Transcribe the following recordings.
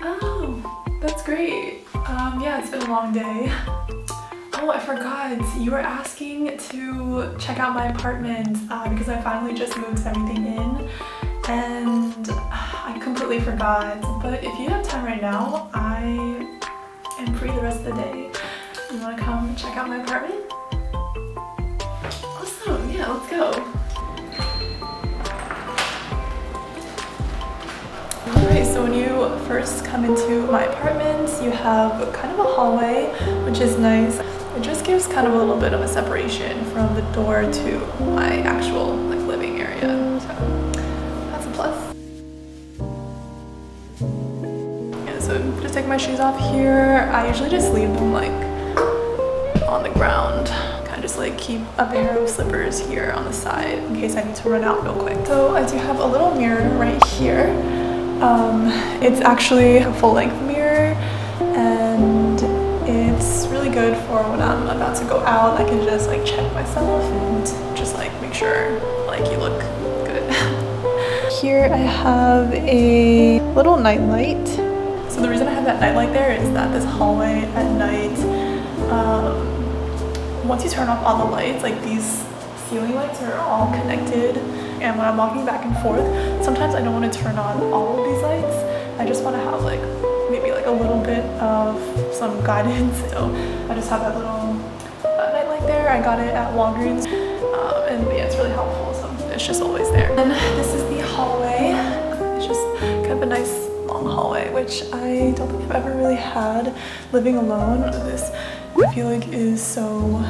Oh, that's great. Yeah, it's been a long day. Oh, I forgot. You were asking to check out my apartment because I finally just moved everything in, and I completely forgot. But if you have time right now, I am free the rest of the day. You want to come check out my apartment? Awesome. Yeah, let's go. Alright, so when you first come into my apartment, you have kind of a hallway, which is nice. It just gives kind of a little bit of a separation from the door to my actual living area, so that's a plus. Yeah, so I'm just taking my shoes off here. I usually just leave them on the ground. Kind of just keep a pair of slippers here on the side in case I need to run out real quick. So I do have a little mirror right here. It's actually a full-length mirror, and it's really good for when I'm about to go out. I can just check myself and just make sure you look good. Here I have a little night light. So the reason I have that night light there is that this hallway at night, once you turn off all the lights, these ceiling lights are all connected, and when I'm walking back and forth, sometimes I don't want to turn on all of these lights. I just want to have maybe a little bit of some guidance. So I just have that little night light there. I got it at Walgreens, and yeah, it's really helpful. So it's just always there. And this is the hallway. It's just kind of a nice long hallway, which I don't think I've ever really had living alone. This I feel is so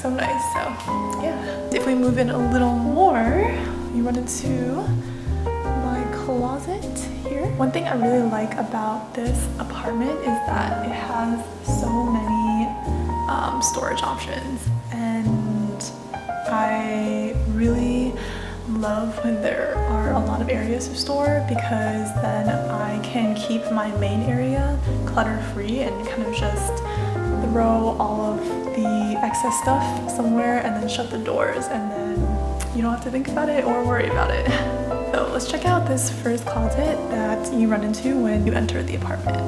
nice. So yeah, if we move in a little more, you run into my closet here. One thing I really like about this apartment is that it has so many storage options, and I really love when there are a lot of areas to store, because then I can keep my main area clutter-free and kind of just throw all of the excess stuff somewhere and then shut the doors, and then you don't have to think about it or worry about it. So let's check out this first closet that you run into when you enter the apartment.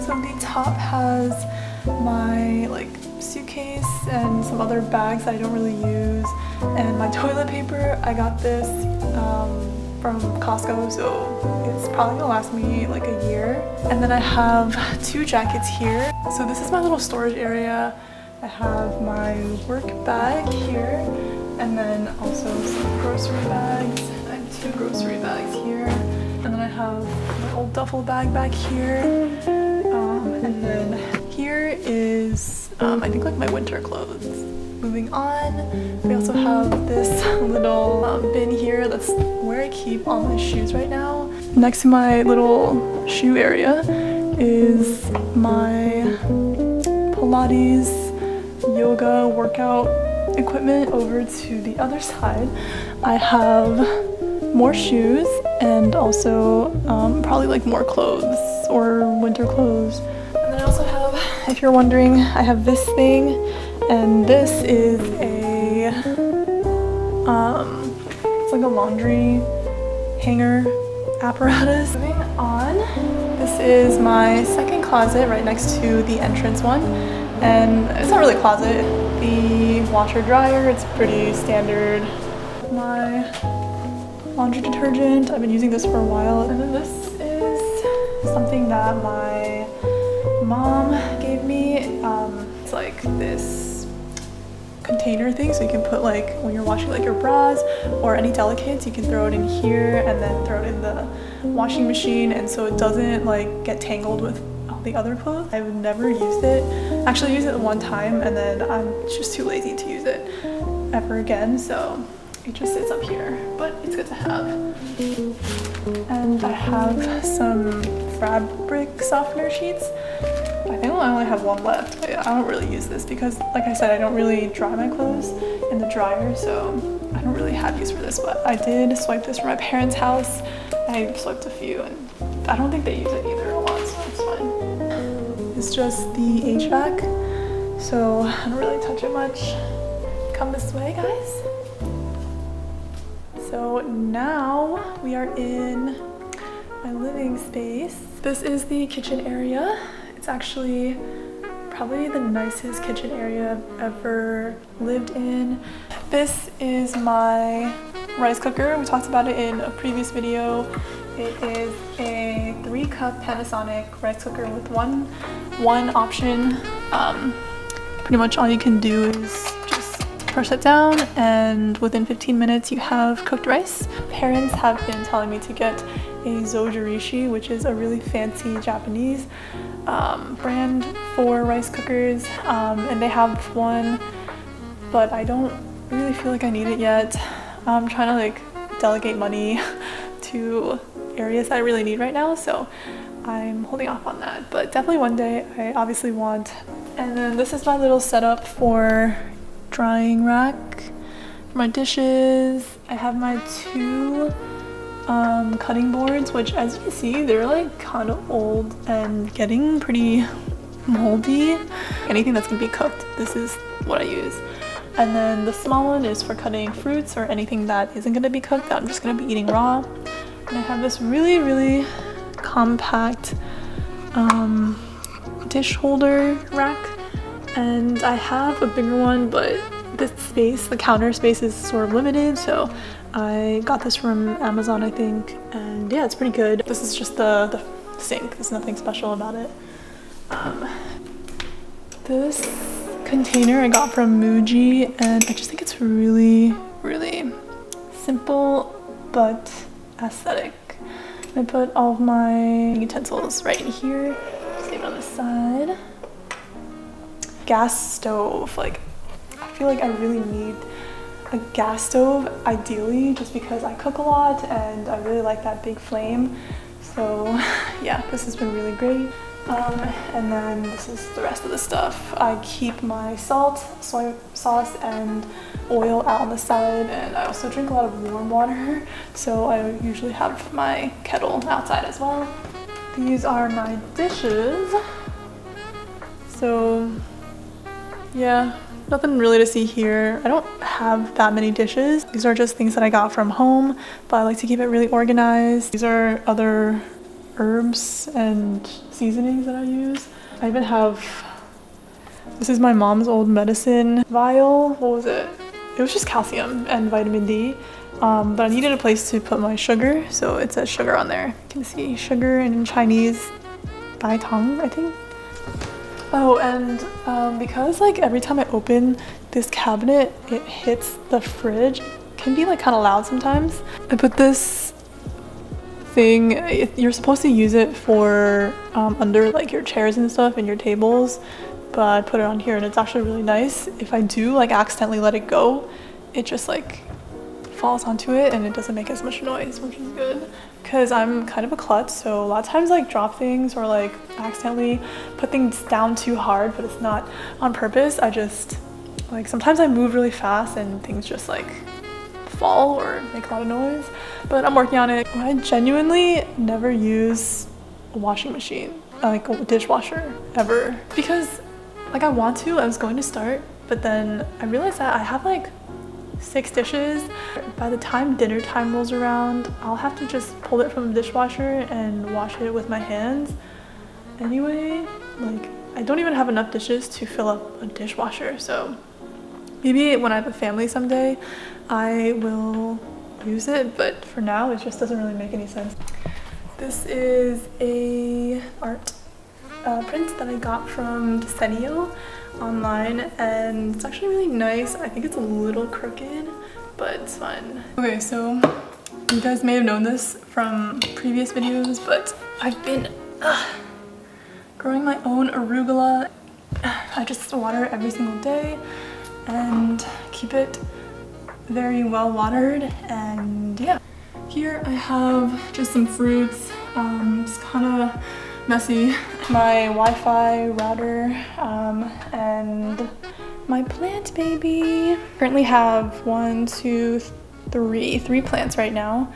So the top has my suitcase and some other bags that I don't really use, and my toilet paper. I got this from Costco, so it's probably gonna last me a year. And then I have two jackets here. So this is my little storage area. I have my work bag here, and then also some grocery bags. I have two grocery bags here, and then I have my old duffel bag back here, and then here is I think my winter clothes. Moving on, we also have this little bin here. That's where I keep all my shoes right now. Next to my little shoe area is my Pilates yoga workout equipment. Over to the other side, I have more shoes and also probably more clothes or winter clothes. And then I also have, if you're wondering, I have this thing. And this is it's a laundry hanger apparatus. Moving on, this is my second closet right next to the entrance one. And it's not really a closet. The washer dryer, it's pretty standard. My laundry detergent, I've been using this for a while. And then this is something that my mom gave me. It's this container thing, so you can put when you're washing your bras or any delicates, you can throw it in here and then throw it in the washing machine, and so it doesn't get tangled with all the other clothes. I've never used it. Actually used it one time, and then I'm just too lazy to use it ever again, so it just sits up here, but it's good to have. And I have some fabric softener sheets. I think I only have one left. I don't really use this because, like I said, I don't really dry my clothes in the dryer, so I don't really have use for this, but I did swipe this from my parents' house. I swiped a few, and I don't think they use it either a lot, so it's fine. It's just the HVAC, so I don't really touch it much. Come this way, guys. So now we are in my living space. This is the kitchen area. It's actually probably the nicest kitchen area I've ever lived in. This is my rice cooker. We talked about it in a previous video. It is a 3-cup Panasonic rice cooker with one option. Pretty much all you can do is just press it down, and within 15 minutes you have cooked rice. Parents have been telling me to get a Zojirishi, which is a really fancy Japanese brand for rice cookers, and they have one, but I don't really feel like I need it yet. I'm trying to like delegate money to areas that I really need right now, so I'm holding off on that, but definitely one day I obviously want. And then this is my little setup for drying rack for my dishes. I have my 2 cutting boards, which as you can see, they're like kind of old and getting pretty moldy. Anything that's gonna be cooked, this is what I use. And then the small one is for cutting fruits or anything that isn't gonna be cooked that I'm just gonna be eating raw. And I have this really compact dish holder rack, and I have a bigger one, but this space, the counter space, is sort of limited, so I got this from Amazon, I think, and yeah, it's pretty good. This is just the sink. There's nothing special about it. This container I got from Muji, and I just think it's really simple but aesthetic. I put all of my utensils right in here, save it on the side. Gas stove, like I feel like I really need a gas stove ideally, just because I cook a lot and I really like that big flame. So yeah, this has been really great. And then this is the rest of the stuff. I keep my salt, soy sauce, and oil out on the side, and I also drink a lot of warm water, so I usually have my kettle outside as well. These are my dishes. So yeah, nothing really to see here. I don't have that many dishes. These are just things that I got from home, but I like to keep it really organized. These are other herbs and seasonings that I use. I even have, this is my mom's old medicine vial. What was it? It was just calcium and vitamin D, but I needed a place to put my sugar, so it says sugar on there. You can see sugar, and in Chinese, Bai Tang, I think. Oh, and because like every time I open this cabinet, it hits the fridge. It can be like kind of loud sometimes. I put this thing, you're supposed to use it for under like your chairs and stuff and your tables, but I put it on here, and it's actually really nice. If I do like accidentally let it go, it just like falls onto it and it doesn't make as much noise, which is good, because I'm kind of a klutz, so a lot of times like drop things or like accidentally put things down too hard, but it's not on purpose. I just like, sometimes I move really fast and things just like fall or make a lot of noise, but I'm working on it. I genuinely never use a washing machine, like a dishwasher, ever, because like I want to. I was going to start, but then I realized that I have like 6 dishes. By the time dinner time rolls around, I'll have to just pull it from the dishwasher and wash it with my hands anyway. Like I don't even have enough dishes to fill up a dishwasher, so maybe when I have a family someday I will use it, but for now it just doesn't really make any sense. This is a art print that I got from Desenio online, and it's actually really nice. I think it's a little crooked, but it's fun. Okay, so you guys may have known this from previous videos, but I've been growing my own arugula. I just water it every single day and keep it very well watered, and yeah. Here I have just some fruits. It's kind of messy. My Wi-Fi router and my plant baby. Currently have 3 plants right now.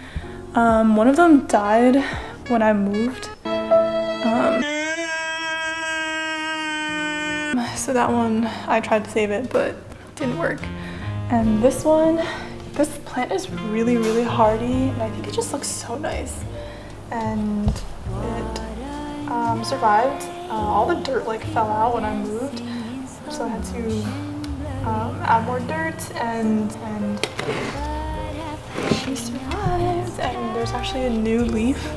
One of them died when I moved. So that one, I tried to save it, but didn't work. And this one, this plant is really hardy, and I think it just looks so nice. and it survived. All the dirt like fell out when I moved, so I had to add more dirt, and she survived. And there's actually a new leaf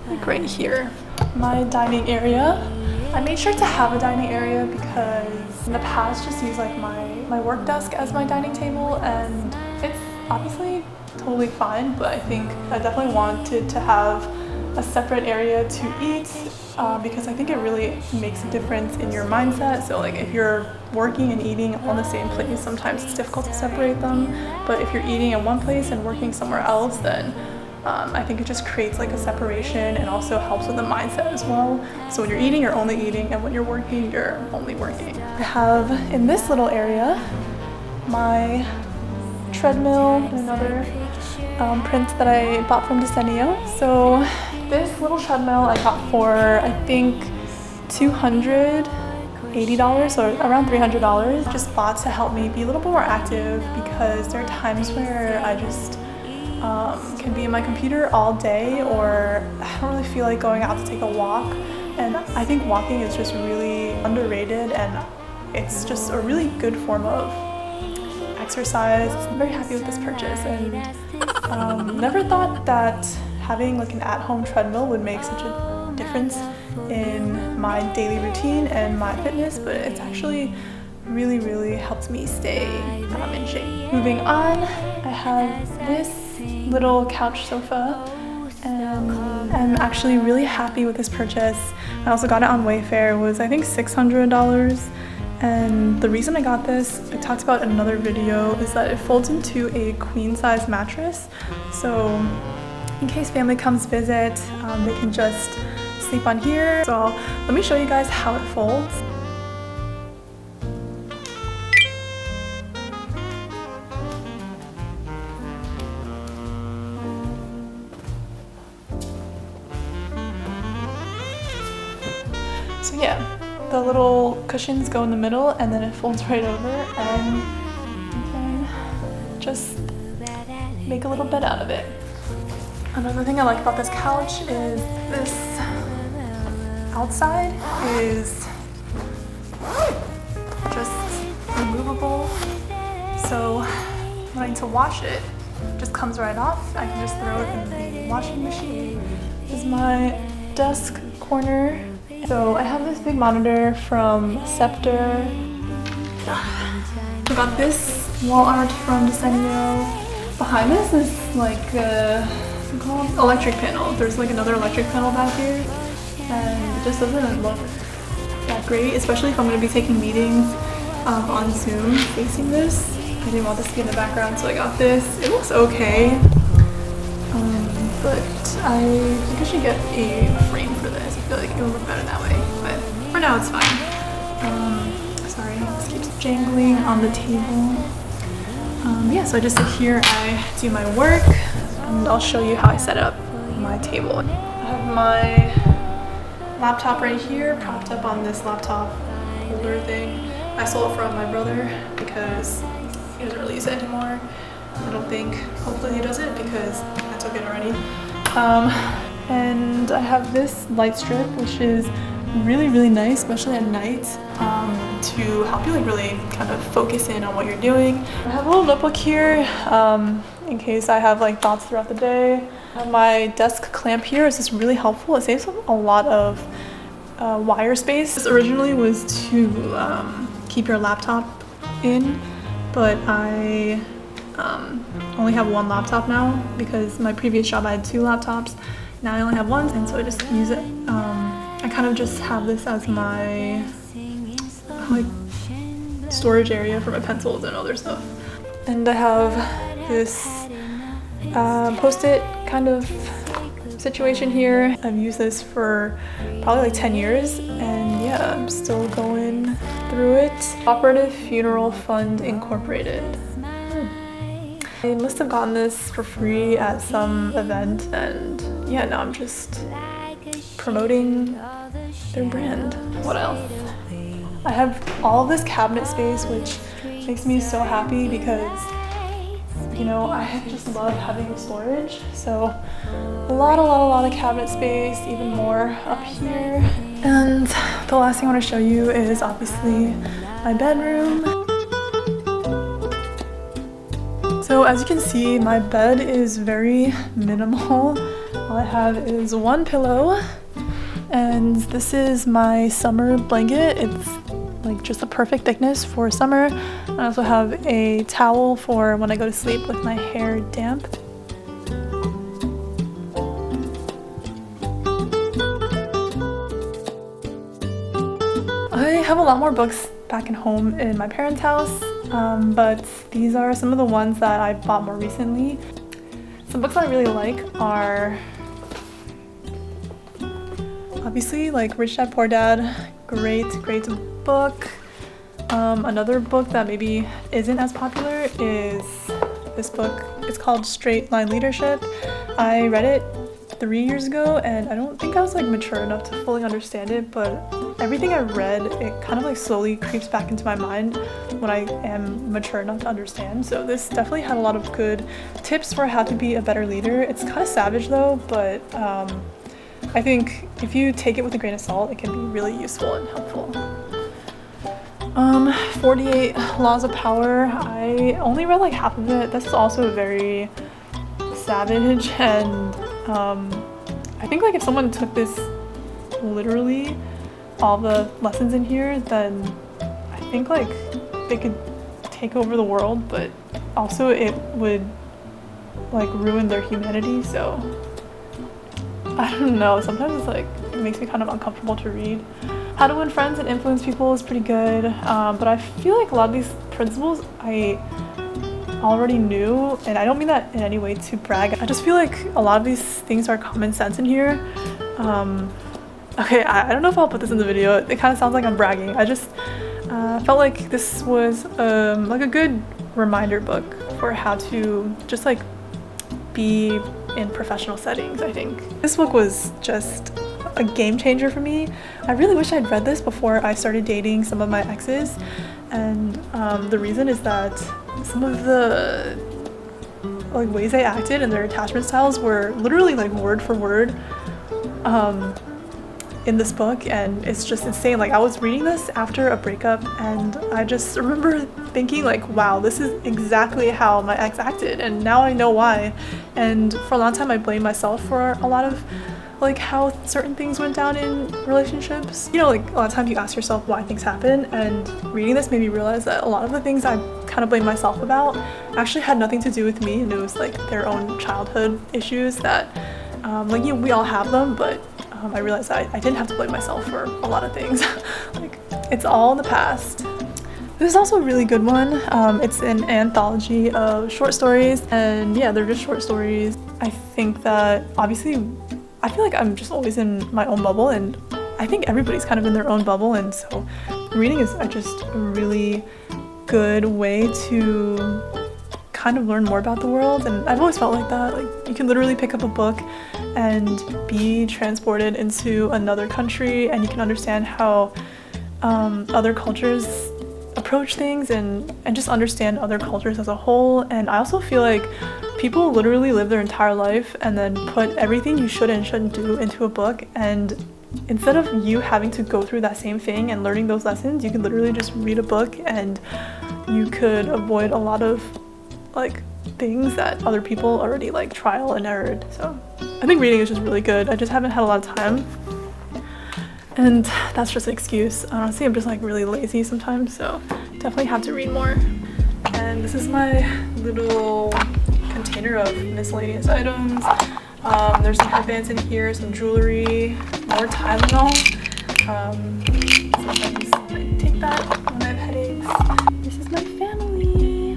like right here. My dining area, I made sure to have a dining area because in the past just used like my work desk as my dining table, and it's obviously totally fine, but I think I definitely wanted to have a separate area to eat because I think it really makes a difference in your mindset. So like if you're working and eating all in the same place, sometimes it's difficult to separate them, but if you're eating in one place and working somewhere else, then I think it just creates like a separation and also helps with the mindset as well. So when you're eating, you're only eating, and when you're working, you're only working. I have in this little area my treadmill and another print that I bought from Decenio. So this little treadmill I got for I think $280, so around $300. Just bought to help me be a little bit more active because there are times where I just can be in my computer all day, or I don't really feel like going out to take a walk. And I think walking is just really underrated, and it's just a really good form of exercise. I'm very happy with this purchase, and never thought that having like an at-home treadmill would make such a difference in my daily routine and my fitness, but it's actually really helped me stay in shape. Moving on, I have this little couch sofa, and I'm actually really happy with this purchase. I also got it on Wayfair. It was I think $600, and the reason I got this, I talked about in another video, is that it folds into a queen size mattress, so in case family comes visit, they can just sleep on here. So let me show you guys how it folds. So yeah, the little cushions go in the middle, and then it folds right over, and you can just make a little bed out of it. Another thing I like about this couch is this outside is just removable. So when I need to wash it, it just comes right off. I can just throw it in the washing machine. This is my desk corner. So I have this big monitor from Scepter. I got this wall art from Decenio. Behind this is like what's it called? Electric panel. There's like another electric panel back here, and it just doesn't look that great, especially if I'm going to be taking meetings on Zoom facing this. I didn't want this to be in the background, so I got this. It looks okay, but I think I should get a frame for this. I feel like it will look better that way, but for now it's fine. Sorry, this keeps jangling on the table. Yeah, so I just sit here, I do my work, and I'll show you how I set up my table. I have my laptop right here, propped up on this laptop holder thing. I stole it from my brother because he doesn't really use it anymore. I don't think. Hopefully he doesn't, because I took it already. And I have this light strip, which is really nice, especially at night, to help you like really kind of focus in on what you're doing. I have a little notebook here in case I have like thoughts throughout the day. I have my desk clamp here. It's just really helpful. It saves a lot of wire space. This originally was to keep your laptop in, but I only have one laptop now because my previous job I had 2 laptops. Now I only have one, and so I just use it. I kind of just have this as my like storage area for my pencils and other stuff. And I have this post-it kind of situation here. I've used this for probably like 10 years, and yeah, I'm still going through it. Cooperative Funeral Fund Incorporated. I must have gotten this for free at some event, and yeah, now I'm just promoting their brand. What else? I have all of this cabinet space, which makes me so happy because you know, I just love having storage. So a lot of cabinet space, even more up here. And the last thing I want to show you is obviously my bedroom. So as you can see, my bed is very minimal. All I have is one pillow, and this is my summer blanket. It's like just the perfect thickness for summer. I also have a towel for when I go to sleep with my hair damp. I have a lot more books back at home in my parents' house, but these are some of the ones that I bought more recently. Some books I really like are obviously like Rich Dad Poor Dad, great book. Another book that maybe isn't as popular is this book. It's called Straight Line Leadership. I read it 3 years ago and I don't think I was like mature enough to fully understand it, but everything I read, it kind of like slowly creeps back into my mind when I am mature enough to understand. So this definitely had a lot of good tips for how to be a better leader. It's kind of savage though, but I think if you take it with a grain of salt, it can be really useful and helpful. 48 Laws of Power. I only read like half of it. This is also very savage, and I think like if someone took this literally, all the lessons in here, then I think like they could take over the world, but also it would like ruin their humanity. So I don't know, sometimes it's like it makes me kind of uncomfortable to read. How to Win Friends and Influence People is pretty good, but I feel like a lot of these principles I already knew, and I don't mean that in any way to brag. I just feel like a lot of these things are common sense in here. Okay, I don't know if I'll put this in the video. It kind of sounds like I'm bragging. I just felt like this was like a good reminder book for how to just like be in professional settings, I think. This book was just a game changer for me. I really wish I'd read this before I started dating some of my exes, and the reason is that some of the like ways they acted and their attachment styles were literally like word for word in this book, and it's just insane. Like I was reading this after a breakup and I just remember thinking like, wow, this is exactly how my ex acted, and now I know why. And for a long time I blamed myself for a lot of like how certain things went down in relationships. You know, like a lot of times you ask yourself why things happen, and reading this made me realize that a lot of the things I kind of blame myself about actually had nothing to do with me, and it was like their own childhood issues that like we all have them, but I realized that I didn't have to blame myself for a lot of things. Like it's all in the past. This is also a really good one. It's an anthology of short stories, and yeah, they're just short stories. I think that obviously I feel like I'm just always in my own bubble, and I think everybody's kind of in their own bubble, and so reading is just a really good way to kind of learn more about the world. And I've always felt like that, like you can literally pick up a book and be transported into another country, and you can understand how other cultures approach things, and just understand other cultures as a whole. And I also feel like people literally live their entire life and then put everything you should and shouldn't do into a book, and instead of you having to go through that same thing and learning those lessons, you can literally just read a book and you could avoid a lot of like things that other people already like trial and errored. So I think reading is just really good. I just haven't had a lot of time, and that's just an excuse. Honestly, I'm just like really lazy sometimes, so definitely have to read more. And this is my little container of miscellaneous items. There's some headbands in here, some jewelry, more Tylenol. Sometimes I take that when I have headaches. This is my family.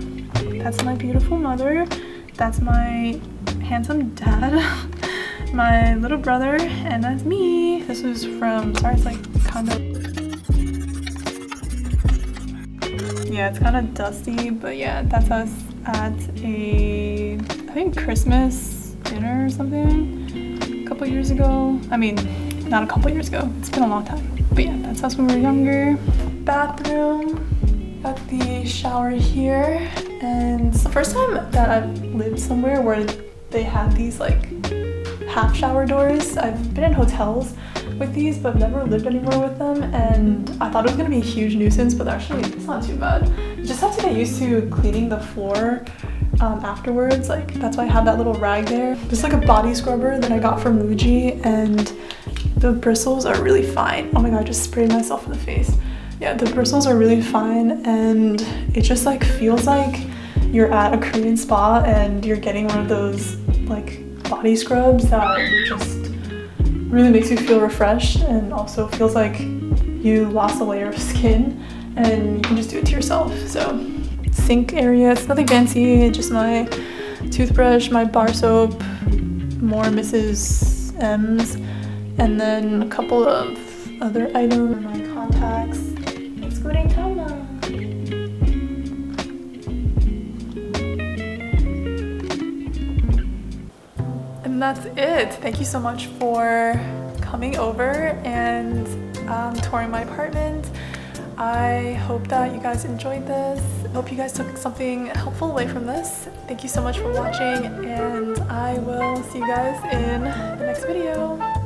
That's my beautiful mother. That's my handsome dad. My little brother, and that's me. This is from, sorry, it's like kind of, yeah, it's kind of dusty, but yeah, that's us at a, I think Christmas dinner or something a couple years ago. I mean, not a couple years ago, it's been a long time, but yeah, that's us when we were younger. Bathroom, got the shower here, And it's the first time that I've lived somewhere where they had these like half shower doors. I've been in hotels with these but never lived anywhere with them, and I thought it was gonna be a huge nuisance, but actually it's not too bad. You just have to get used to cleaning the floor afterwards. Like that's why I have that little rag there. It's like a body scrubber that I got from Muji, and the bristles are really fine. Oh my god, I just sprayed myself in the face. Yeah, the bristles are really fine, and it just like feels like you're at a Korean spa and you're getting one of those like body scrubs that just really makes you feel refreshed, and also feels like you lost a layer of skin and you can just do it to yourself. So sink area, it's nothing fancy, just my toothbrush, my bar soap, more Mrs. M's, and then a couple of other items, my contacts, excluding Tama. And that's it. Thank you so much for coming over and touring my apartment. I hope that you guys enjoyed this. I hope you guys took something helpful away from this. Thank you so much for watching, and I will see you guys in the next video.